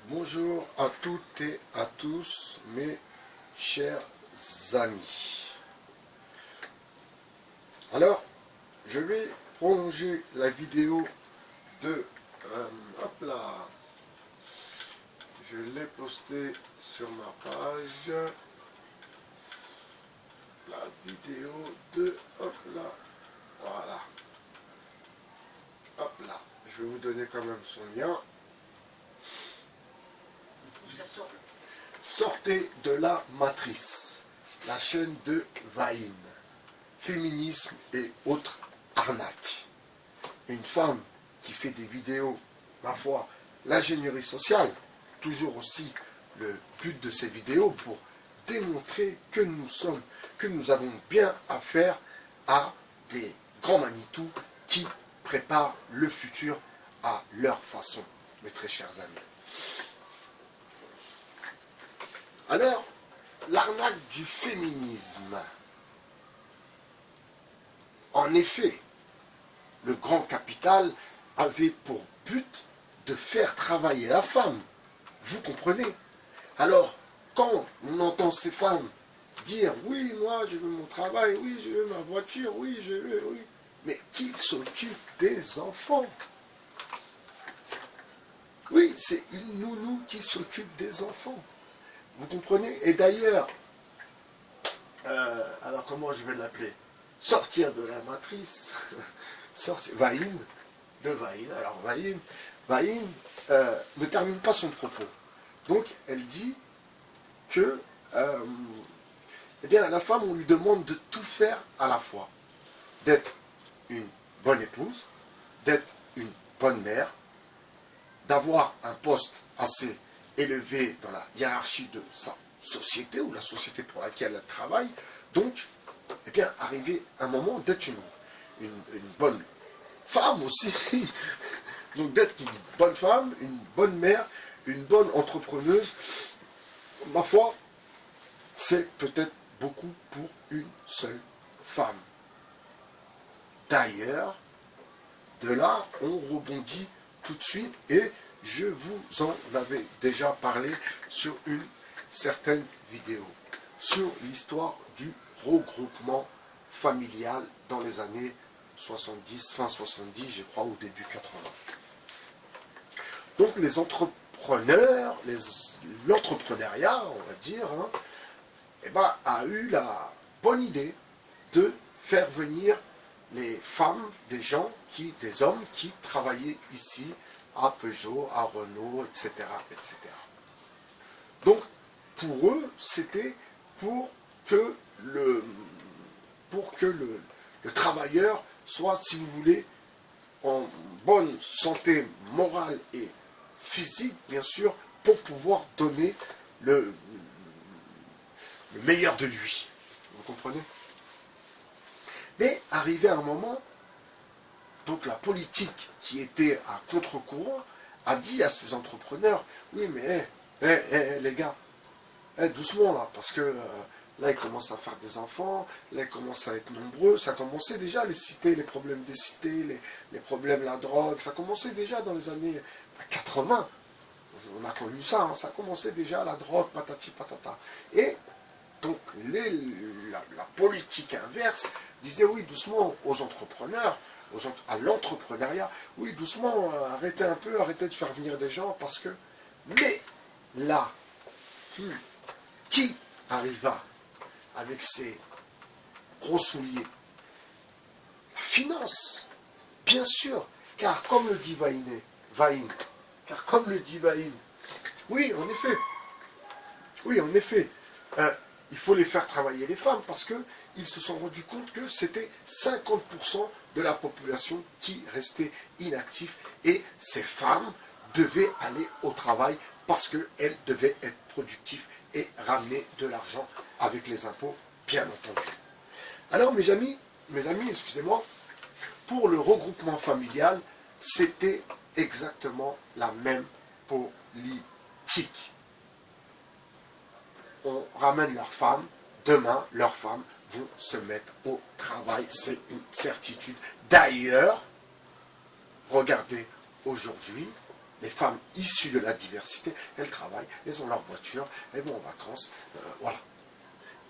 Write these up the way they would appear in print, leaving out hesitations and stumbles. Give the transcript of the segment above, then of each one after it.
Bonjour à toutes et à tous mes chers amis. Alors, je vais prolonger la vidéo de... hop là, je l'ai posté sur ma page. La vidéo de... hop là, voilà. Hop là, je vais vous donner quand même son lien. Sortez de la matrice, la chaîne de Vaïn, féminisme et autres arnaques. Une femme qui fait des vidéos, ma foi, l'ingénierie sociale, toujours aussi le but de ces vidéos pour démontrer que nous avons bien affaire à des grands Manitou qui préparent le futur à leur façon, mes très chers amis. Alors, l'arnaque du féminisme. En effet, le grand capital avait pour but de faire travailler la femme. Vous comprenez? Alors, quand on entend ces femmes dire « Oui, moi, je veux mon travail, oui, je veux ma voiture, oui, je veux, oui. » Mais qui s'occupe des enfants? Oui, c'est une nounou qui s'occupe des enfants. Vous comprenez? Et d'ailleurs, alors comment je vais l'appeler? Sortir de la matrice, Vaïn, de Vaïn. Alors Vaïn ne termine pas son propos. Donc elle dit que eh bien, la femme, on lui demande de tout faire à la fois. D'être une bonne épouse, d'être une bonne mère, d'avoir un poste assez élevé dans la hiérarchie de sa société ou la société pour laquelle elle travaille, donc, eh bien, arriver à un moment d'être une bonne femme aussi, donc d'être une bonne femme, une bonne mère, une bonne entrepreneuse, ma foi, c'est peut-être beaucoup pour une seule femme. D'ailleurs, de là, on rebondit tout de suite et je vous en avais déjà parlé sur une certaine vidéo, sur l'histoire du regroupement familial dans les années 70, fin 70, je crois, au début 80. Donc les entrepreneurs, l'entrepreneuriat, on va dire, hein, eh ben, a eu la bonne idée de faire venir les femmes, des hommes qui travaillaient ici, à Peugeot, à Renault, etc., etc. Donc, pour eux, c'était pour que le travailleur soit, si vous voulez, en bonne santé morale et physique, bien sûr, pour pouvoir donner le meilleur de lui. Vous comprenez? Mais, arrivé à un moment, donc la politique qui était à contre-courant a dit à ces entrepreneurs, oui mais les gars, doucement là, parce que là ils commencent à faire des enfants, là ils commencent à être nombreux, ça commençait déjà les cités, les problèmes des cités, les problèmes de la drogue, ça commençait déjà dans les années 80, on a connu ça, hein, ça commençait déjà la drogue, patati patata. Et donc la politique inverse disait oui doucement aux entrepreneurs, à l'entrepreneuriat, oui, doucement, arrêtez un peu, arrêtez de faire venir des gens, parce que... Mais, là, qui arriva avec ses gros souliers? La finance, bien sûr, car comme le dit Vaïn, oui, en effet, il faut les faire travailler les femmes, parce qu'ils se sont rendus compte que c'était 50% de la population qui restait inactive, et ces femmes devaient aller au travail parce qu'elles devaient être productives et ramener de l'argent avec les impôts, bien entendu. Alors mes amis, excusez-moi, pour le regroupement familial, c'était exactement la même politique. On ramène leurs femmes, demain, leurs femmes vont se mettre au travail, c'est une certitude. D'ailleurs, regardez aujourd'hui, Les femmes issues de la diversité, elles travaillent, elles ont leur voiture, elles vont en vacances, voilà.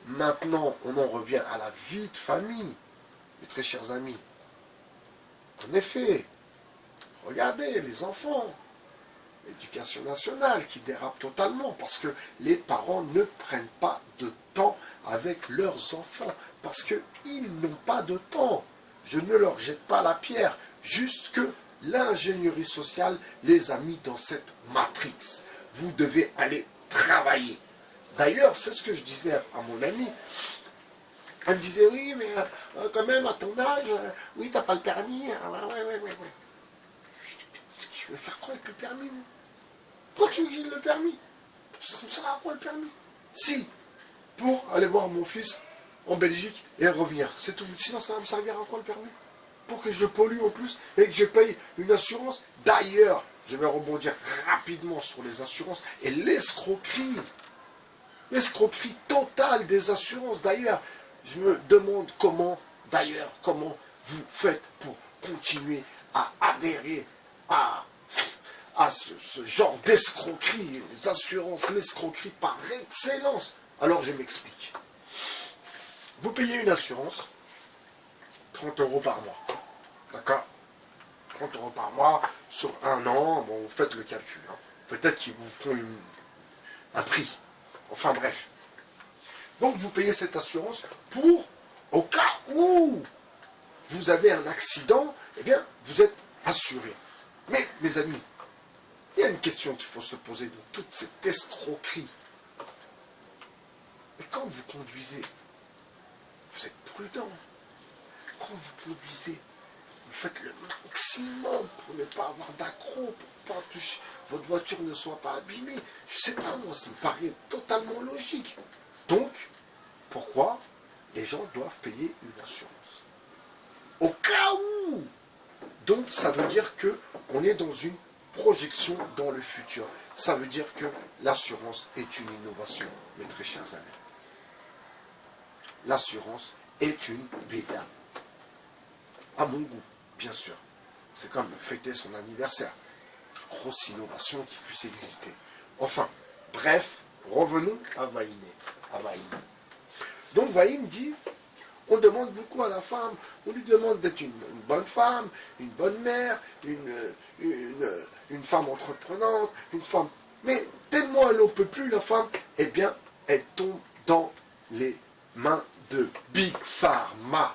Maintenant, on en revient à la vie de famille, mes très chers amis. En effet, regardez les enfants, l'éducation nationale qui dérape totalement parce que les parents ne prennent pas de temps avec leurs enfants parce qu'ils n'ont pas de temps. Je ne leur jette pas la pierre, juste que l'ingénierie sociale les a mis dans cette matrix. Vous devez aller travailler. D'ailleurs, c'est ce que je disais à mon ami. Elle me disait, oui, mais quand même, à ton âge, oui, t'as pas le permis. Ouais. Je vais faire quoi avec le permis, moi? Pourquoi tu veux que j'ai le permis? Ça me sert à quoi le permis? Si, pour aller voir mon fils en Belgique et revenir. C'est tout. Sinon, ça va me servir à quoi le permis? Pour que je pollue en plus et que je paye une assurance. D'ailleurs, je vais rebondir rapidement sur les assurances et l'escroquerie. L'escroquerie totale des assurances. D'ailleurs, je me demande comment vous faites pour continuer à adhérer à ce genre d'escroquerie, les assurances, l'escroquerie par excellence. Alors je m'explique. Vous payez une assurance, 30 € par mois. D'accord? 30 € par mois, sur un an, bon, vous faites le calcul. Hein. Peut-être qu'ils vous font un prix. Enfin bref. Donc vous payez cette assurance pour, au cas où vous avez un accident, eh bien, vous êtes assuré. Mais, mes amis, il y a une question qu'il faut se poser dans toute cette escroquerie. Mais quand vous conduisez, vous êtes prudent. Quand vous conduisez, vous faites le maximum pour ne pas avoir d'accroc, pour pas que votre voiture ne soit pas abîmée. Je ne sais pas, moi, ça me paraît totalement logique. Donc, pourquoi les gens doivent payer une assurance? Au cas où. Donc, ça veut dire qu'on est dans une projection dans le futur. Ça veut dire que l'assurance est une innovation, mes très chers amis. L'assurance est une bédane. À mon goût, bien sûr. C'est comme fêter son anniversaire. Grosse innovation qui puisse exister. Enfin, bref, revenons à Vaïné. Donc Vaïm dit, on demande beaucoup à la femme, on lui demande d'être une bonne femme, une bonne mère, une femme entreprenante, une femme... Mais tellement elle n'en peut plus, la femme, eh bien, elle tombe dans les mains de Big Pharma.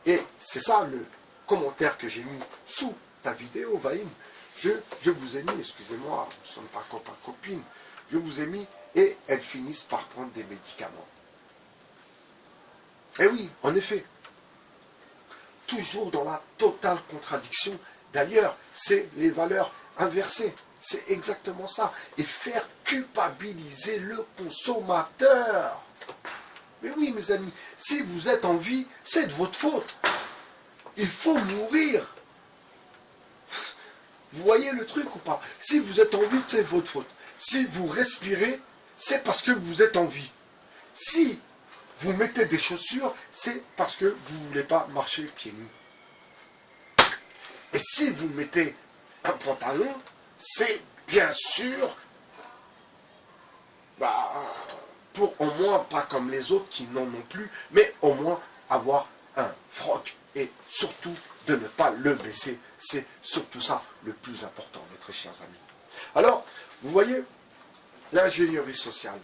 Et c'est ça le commentaire que j'ai mis sous ta vidéo, Vaïm. Je vous ai mis, excusez-moi, nous ne sommes pas copains-copines, je vous ai mis, et elles finissent par prendre des médicaments. Eh oui, en effet, toujours dans la totale contradiction. D'ailleurs, c'est les valeurs inversées. C'est exactement ça. Et faire culpabiliser le consommateur. Mais oui, mes amis, si vous êtes en vie, c'est de votre faute. Il faut mourir. Vous voyez le truc ou pas? Si vous êtes en vie, c'est de votre faute. Si vous respirez, c'est parce que vous êtes en vie. Si vous mettez des chaussures, c'est parce que vous ne voulez pas marcher pieds nus. Et si vous mettez un pantalon, c'est bien sûr pour au moins, pas comme les autres qui n'en ont plus, mais au moins avoir un froc et surtout de ne pas le baisser. C'est surtout ça le plus important, mes très chers amis. Alors, vous voyez, l'ingénierie sociale.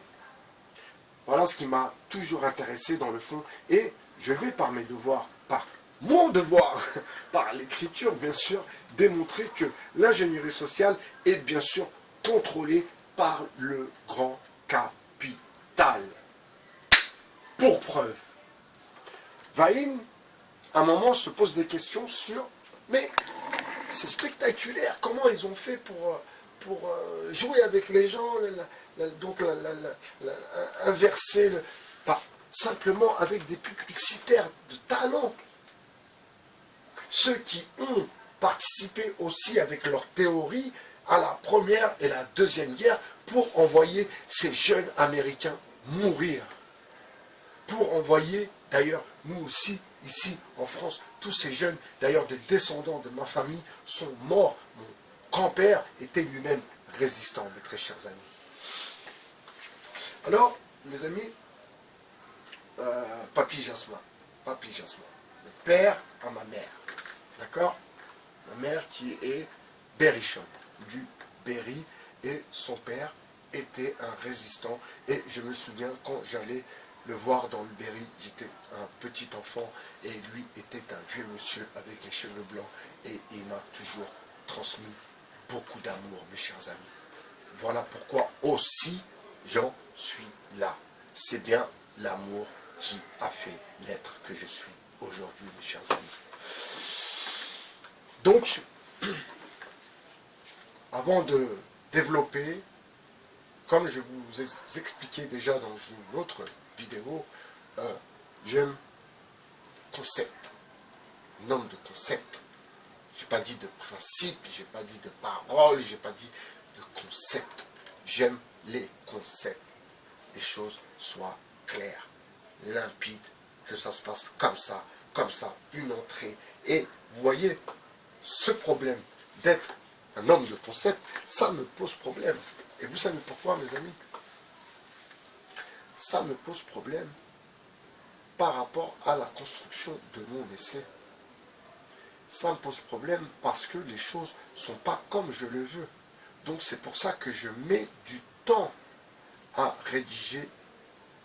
Voilà ce qui m'a toujours intéressé dans le fond. Et je vais par mes devoirs, par mon devoir, par l'écriture bien sûr, démontrer que l'ingénierie sociale est bien sûr contrôlée par le grand capital. Pour preuve, Vaïm, à un moment, se pose des questions sur, mais c'est spectaculaire, comment ils ont fait pour jouer avec les gens, inverser, simplement avec des publicitaires de talent. Ceux qui ont participé aussi avec leur théorie à la première et la deuxième guerre pour envoyer ces jeunes Américains mourir. Pour envoyer, d'ailleurs, nous aussi, ici en France, tous ces jeunes, d'ailleurs des descendants de ma famille, sont morts. grand-père était lui-même résistant, mes très chers amis. Alors, mes amis, Papy Jasmin, le père à ma mère, d'accord? Ma mère qui est berrichonne, du Berry, et son père était un résistant. Et je me souviens quand j'allais le voir dans le Berry, j'étais un petit enfant et lui était un vieux monsieur avec les cheveux blancs et il m'a toujours transmis beaucoup d'amour, mes chers amis. Voilà pourquoi aussi j'en suis là. C'est bien l'amour qui a fait l'être que je suis aujourd'hui, mes chers amis. Donc, avant de développer, comme je vous ai expliqué déjà dans une autre vidéo, j'aime concept, un homme de concept. Je n'ai pas dit de principe, je n'ai pas dit de parole, je n'ai pas dit de concept. J'aime les concepts. Les choses soient claires, limpides, que ça se passe comme ça, une entrée. Et vous voyez, ce problème d'être un homme de concept, ça me pose problème. Et vous savez pourquoi, mes amis? Ça me pose problème par rapport à la construction de mon essai. Ça me pose problème parce que les choses ne sont pas comme je le veux. Donc c'est pour ça que je mets du temps à rédiger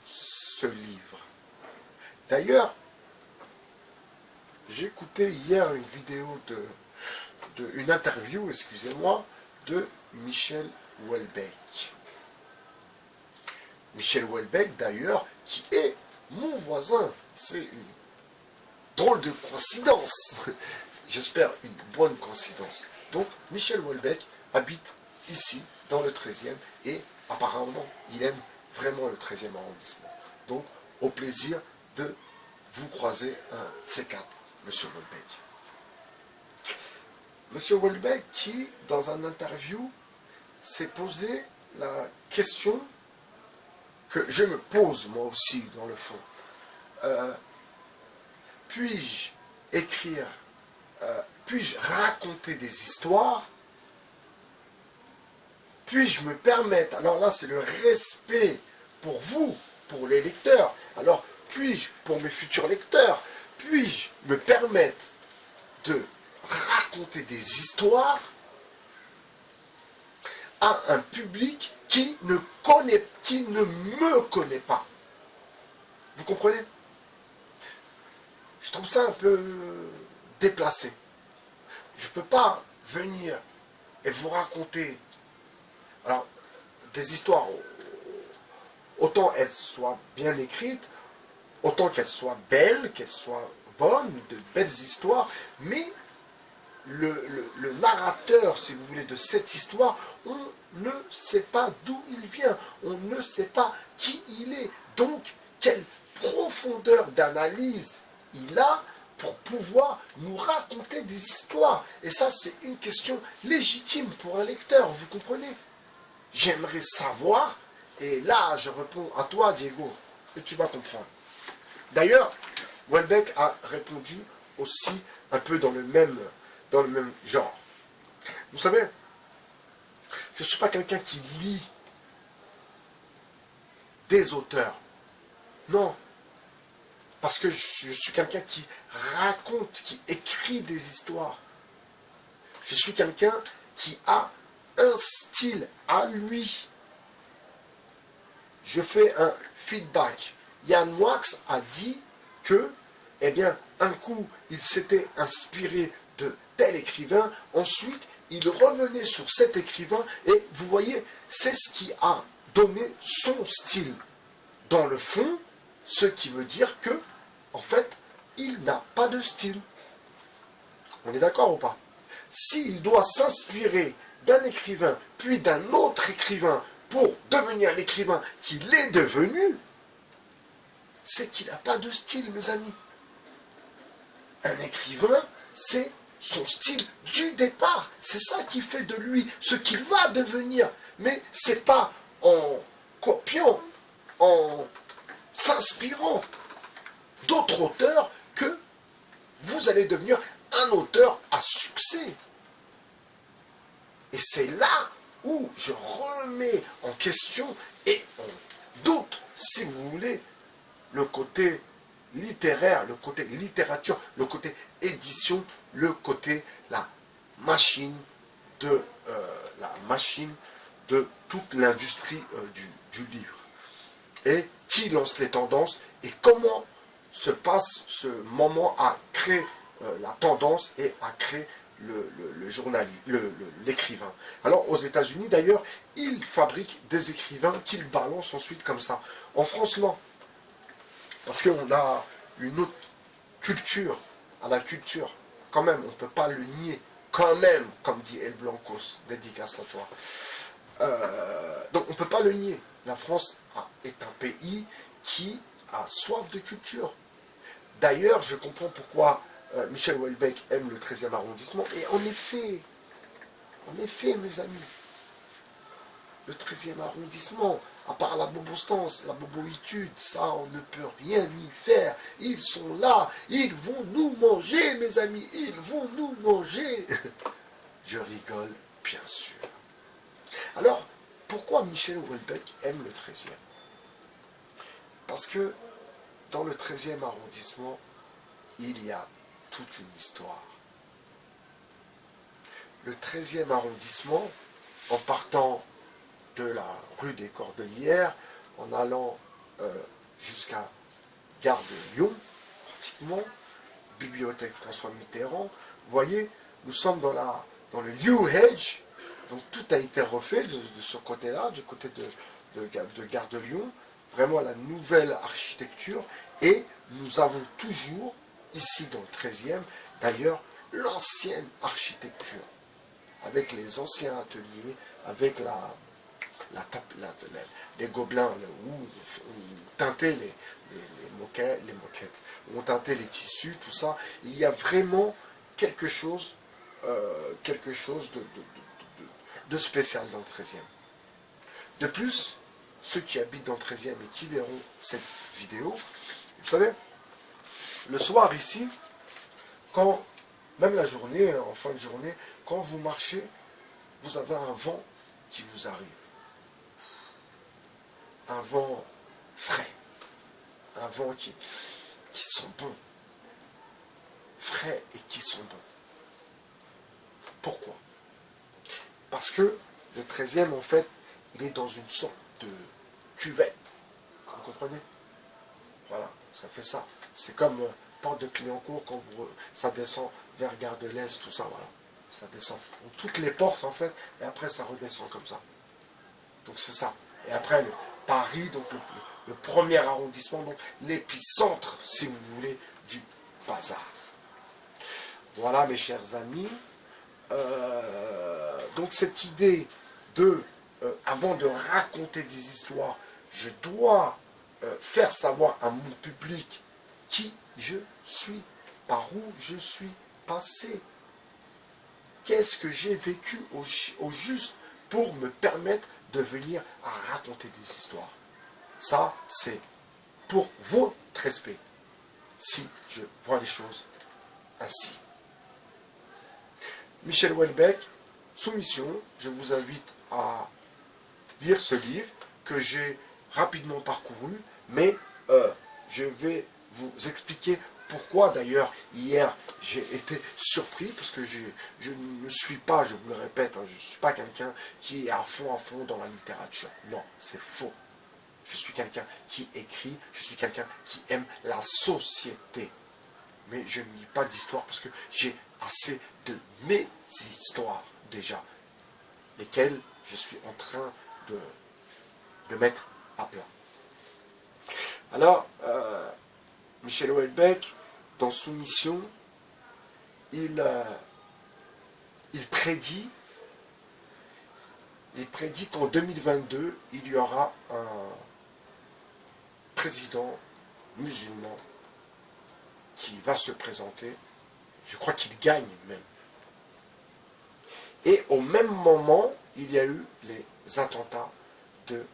ce livre. D'ailleurs, j'ai écouté hier une vidéo une interview, excusez-moi, de Michel Houellebecq. Michel Houellebecq, d'ailleurs, qui est mon voisin. C'est une drôle de coïncidence. J'espère une bonne coïncidence. Donc, Michel Houellebecq habite ici, dans le 13e, et apparemment, il aime vraiment le 13e arrondissement. Donc, au plaisir de vous croiser un de ces quatre, Monsieur Houellebecq. Monsieur Houellebecq qui, dans un interview, s'est posé la question que je me pose moi aussi dans le fond. Puis-je écrire, puis-je raconter des histoires? Puis-je me permettre, alors là c'est le respect pour vous, pour les lecteurs, alors puis-je, pour mes futurs lecteurs, puis-je me permettre de raconter des histoires à un public qui ne me connaît pas? Vous comprenez? Je trouve ça un peu déplacé. Je ne peux pas venir et vous raconter alors, des histoires, autant elles soient bien écrites, autant qu'elles soient belles, qu'elles soient bonnes, de belles histoires, mais le narrateur, si vous voulez, de cette histoire, on ne sait pas d'où il vient, on ne sait pas qui il est. Donc, quelle profondeur d'analyse il a pour pouvoir nous raconter des histoires. Et ça, c'est une question légitime pour un lecteur, vous comprenez? J'aimerais savoir, et là, je réponds à toi, Diego, et tu vas comprendre. D'ailleurs, Houellebecq a répondu aussi un peu dans le même genre. Vous savez, je ne suis pas quelqu'un qui lit des auteurs. Non. Parce que je suis quelqu'un qui raconte, qui écrit des histoires. Je suis quelqu'un qui a un style à lui. Je fais un feedback. Yann Moix a dit que, eh bien, un coup, il s'était inspiré de tel écrivain, ensuite, il revenait sur cet écrivain, et vous voyez, c'est ce qui a donné son style. Dans le fond, ce qui veut dire que, en fait, il n'a pas de style. On est d'accord ou pas? S'il doit s'inspirer d'un écrivain, puis d'un autre écrivain, pour devenir l'écrivain qu'il est devenu, c'est qu'il n'a pas de style, mes amis. Un écrivain, c'est son style du départ. C'est ça qui fait de lui ce qu'il va devenir. Mais c'est pas en copiant, en s'inspirant d'autres auteurs que vous allez devenir un auteur à succès. Et c'est là où je remets en question et on doute, si vous voulez, le côté littéraire, le côté littérature, le côté édition, le côté la machine de toute l'industrie du livre. Et qui lance les tendances et comment se passe ce moment à créer la tendance et à créer le journaliste, l'écrivain. Alors aux États-Unis d'ailleurs, ils fabriquent des écrivains qu'ils balancent ensuite comme ça. En France, non. Parce qu'on a une autre culture à la culture. Quand même, on ne peut pas le nier. Quand même, comme dit El Blancos, dédicace à toi. Donc on ne peut pas le nier. La France est un pays qui a soif de culture. D'ailleurs, je comprends pourquoi Michel Houellebecq aime le 13e arrondissement. Et en effet, mes amis, le 13e arrondissement, à part la bobostance, la boboïtude, ça, on ne peut rien y faire. Ils sont là, ils vont nous manger, mes amis, ils vont nous manger. Je rigole, bien sûr. Alors, pourquoi Michel Houellebecq aime le 13e? Parce que dans le 13e arrondissement, il y a toute une histoire. Le 13e arrondissement, en partant de la rue des Cordelières, en allant jusqu'à Gare de Lyon, pratiquement, Bibliothèque François Mitterrand, vous voyez, nous sommes dans le New Age, donc tout a été refait de ce côté-là, du côté de Gare de Lyon, vraiment la nouvelle architecture, et nous avons toujours, ici dans le 13e, d'ailleurs, l'ancienne architecture, avec les anciens ateliers, avec les gobelins où on teintait les moquettes, où on teintait les tissus, tout ça. Il y a vraiment quelque chose de spécial dans le 13e. De plus, ceux qui habitent dans le 13e et qui verront cette vidéo, vous savez, le soir ici, quand, même la journée, en fin de journée, quand vous marchez, vous avez un vent qui vous arrive. Un vent frais. Un vent qui sent bon. Frais et qui sent bon. Pourquoi? Parce que le 13e, en fait, il est dans une sorte de cuvette. Vous comprenez? Voilà, ça fait ça. C'est comme Porte de Clignancourt, quand ça descend vers Gare de l'Est, tout ça, voilà. Ça descend. Donc, toutes les portes, en fait, et après, ça redescend comme ça. Donc, c'est ça. Et après, Paris, donc le premier arrondissement, donc l'épicentre, si vous voulez, du bazar. Voilà, mes chers amis. Donc, cette idée de, avant de raconter des histoires, je dois faire savoir à mon public qui je suis, par où je suis passé. Qu'est-ce que j'ai vécu au juste pour me permettre de venir à raconter des histoires. Ça, c'est pour votre respect, si je vois les choses ainsi. Michel Houellebecq, Soumission, je vous invite à lire ce livre que j'ai rapidement parcouru, mais je vais vous expliquer pourquoi. D'ailleurs, hier, j'ai été surpris, parce que je ne suis pas, je vous le répète, je ne suis pas quelqu'un qui est à fond dans la littérature. Non, c'est faux. Je suis quelqu'un qui écrit, je suis quelqu'un qui aime la société. Mais je ne lis pas d'histoire parce que j'ai assez de mes histoires déjà, lesquelles je suis en train de mettre à plat. Alors, Michel Houellebecq, dans Soumission, il prédit qu'en 2022, il y aura un président musulman qui va se présenter. Je crois qu'il gagne même. Et au même moment, il y a eu les attentats de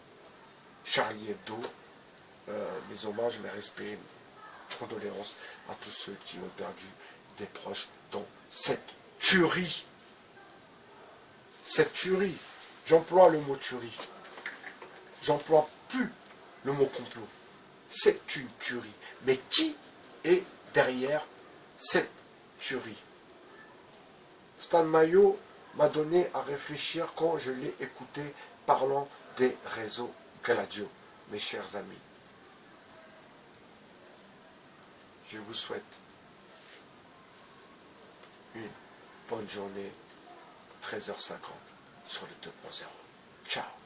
Charlie Hebdo. Mes hommages, mes respects, mes condoléances à tous ceux qui ont perdu des proches dans cette tuerie. cette tuerie, j'emploie le mot tuerie, j'emploie plus le mot complot. C'est une tuerie. Mais qui est derrière cette tuerie? Stan Mayo m'a donné à réfléchir quand je l'ai écouté parlant des réseaux Gladio, mes chers amis. Je vous souhaite une bonne journée, 13h50 sur le 2.0. Ciao.